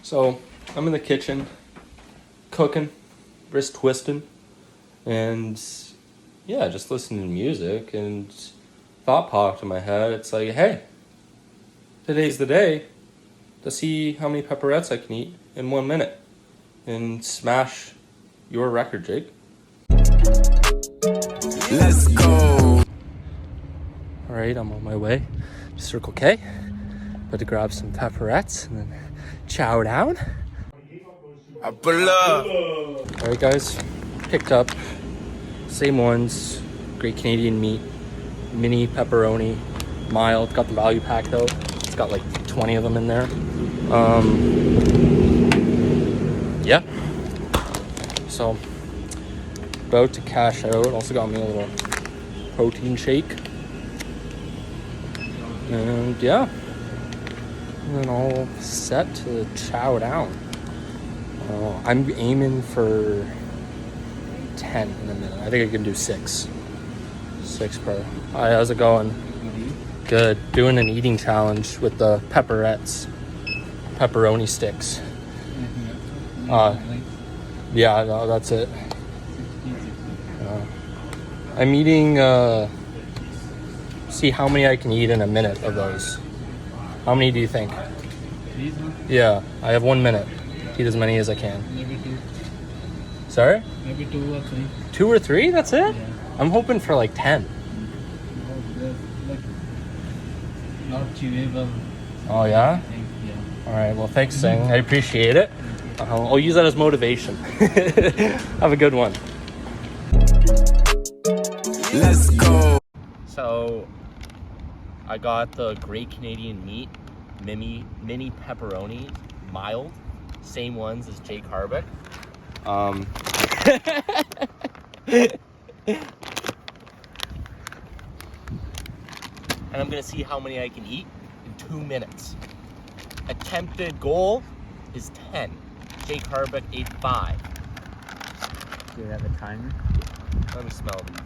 So I'm in the kitchen, cooking, wrist twisting, and yeah, just listening to music, and thought popped in my head. It's like, hey, today's the day to see how many pepperettes I can eat in 1 minute and smash your record, Jake. Let's go. All right, I'm on my way to Circle K. About to grab some pepperettes and then chow down. I pull up. All right, guys, picked up same ones, Great Canadian Meat, mini pepperoni, mild. Got the value pack though. It's got like 20 of them in there. Yeah. So about to cash out. Also got me a little protein shake. And yeah, and then all set to chow down. I'm aiming for 10 in a minute. I think I can do 6. 6 per. Hi, how's it going? Good. Doing an eating challenge with the pepperettes, pepperoni sticks. Yeah, no, that's it. I'm eating. See how many I can eat in a minute of those. How many do you think? Yeah, I have 1 minute. Eat as many as I can. Maybe 2. Sorry? Maybe 2 or 3. 2 or 3? That's it? Yeah. I'm hoping for like 10. Like not chewable. Oh yeah? I think, yeah. All right. Well, thanks, Sing. I appreciate it. I'll use that as motivation. Have a good one. Let's go. So, I got the Great Canadian Meat mini pepperoni, mild, same ones as Jake Harbeck. And I'm gonna see how many I can eat in 2 minutes. Attempted goal is 10. Jake Harbeck ate 5. Do you have a timer? Let me smell these.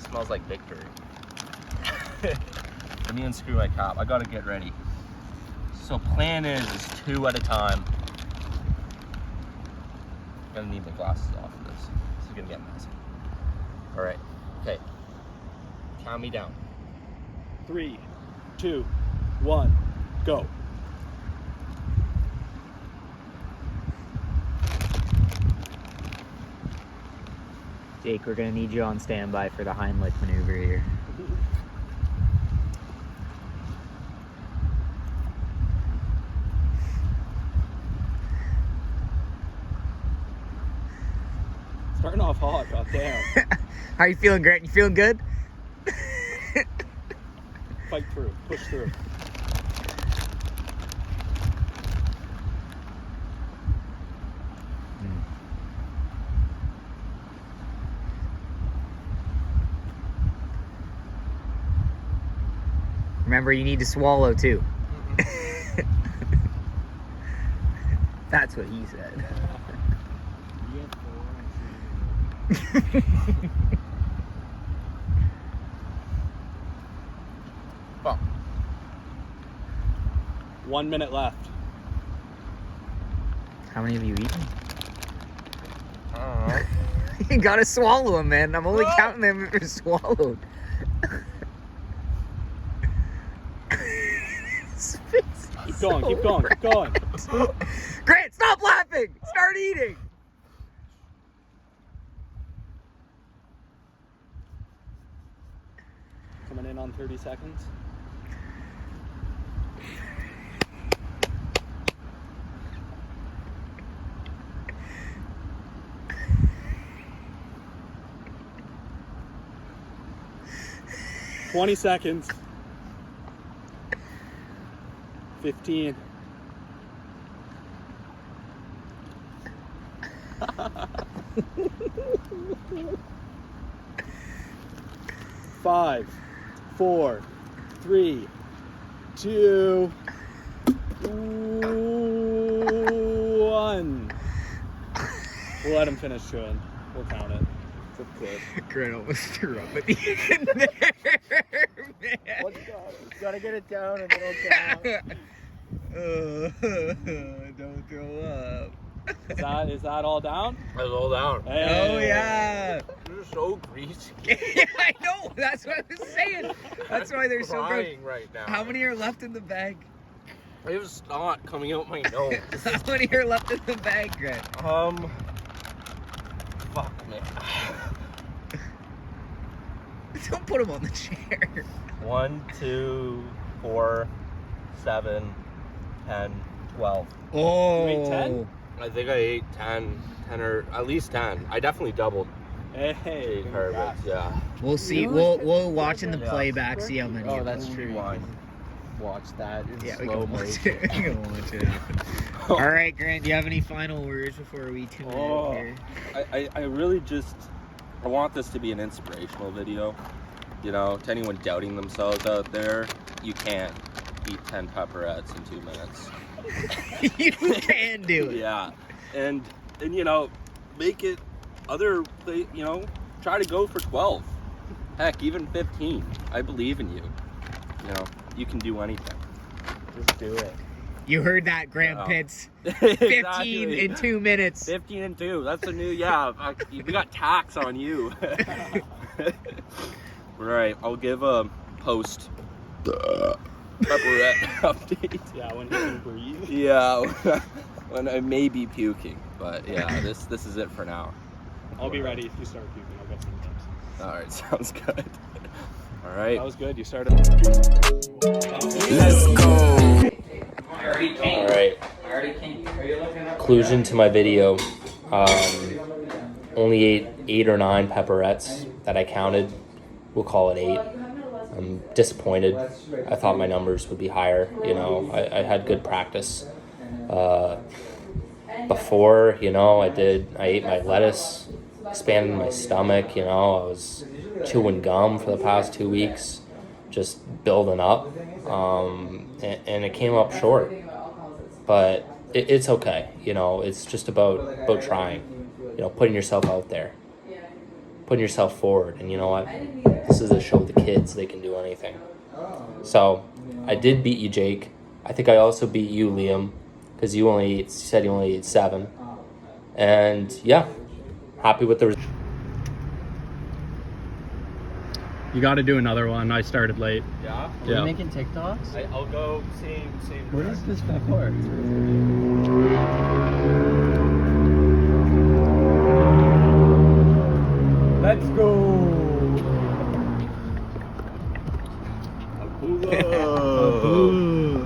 Smells like victory. Let me unscrew my cap. I gotta get ready. So plan is 2 at a time. I'm gonna need my glasses off for this. This is gonna get messy. All right. Okay. Count me down. 3, 2, 1, go. Jake, we're gonna need you on standby for the Heimlich maneuver here. Starting off hot, goddamn. How are you feeling, Grant? You feeling good? Fight through, push through. Remember, you need to swallow too. That's what he said. Fuck. 1 minute left. How many have you eaten? I don't know. You gotta swallow them, man. I'm only counting them if they're swallowed. Keep going, keep going, keep going. Grant, stop laughing! Start eating! Coming in on 30 seconds. $20 seconds. 15. Five, 4, 3, 2, 1. We'll let him finish chewing. We'll count it. It's a good. Grant almost threw up at the end there, man. Gotta get it down and then it'll count. Don't throw up. Is that all down? That's all down. Hey. Oh yeah. You're so greasy. Yeah, I know. That's what I was saying. That's why they're so good. Crying right now. How many are left in the bag? I have snot coming out my nose. How many are left in the bag, Grant? Fuck me. Don't put them on the chair. 1, 2, 4, 7, 10, 12. Oh. You ate 10? I think I ate 10 or at least 10. I definitely doubled Hey. carbs, yeah. We'll see. We'll watch in the playback. See how many. Oh, that's true. Watch that in Yeah, we slow can watch motion. it. We can watch it. All right, Grant. Do you have any final words before we tune Oh. in here? I really just I want this to be an inspirational video. You know, to anyone doubting themselves out there, you can't eat 10 pepperettes in 2 minutes. You can do it. Yeah, and you know, make it try to go for 12. Heck, even 15. I believe in you. You know, you can do anything. Just do it. You heard that, Grant Yeah. Pitts. 15 Exactly. in 2 minutes. 15 and 2. That's a new, we got tax on you. Right, I'll give a post pepperette update. Yeah, when you can breathe. Yeah, when I may be puking, but yeah, this is it for now. I'll be ready if you start puking. I'll get some tips. All right, sounds good. All right. That was good. You started. Let's go. All right. Conclusion to my video. Only ate 8 or 9 pepperettes that I counted. We'll call it 8. I'm disappointed. I thought my numbers would be higher. You know, I had good practice. Before, you know, I ate my lettuce, expanded my stomach. You know, I was chewing gum for the past 2 weeks, just building up, and it came up short. But it's okay. You know, it's just about trying. You know, putting yourself out there, putting yourself forward. And you know what? This is a show with the kids. They can do anything. So I did beat you, Jake. I think I also beat you, Liam, because you said you only ate 7. And yeah, happy with the result. You got to do another one. I started late. Yeah. Are you making TikToks? I'll go same. What is this for? Let's go.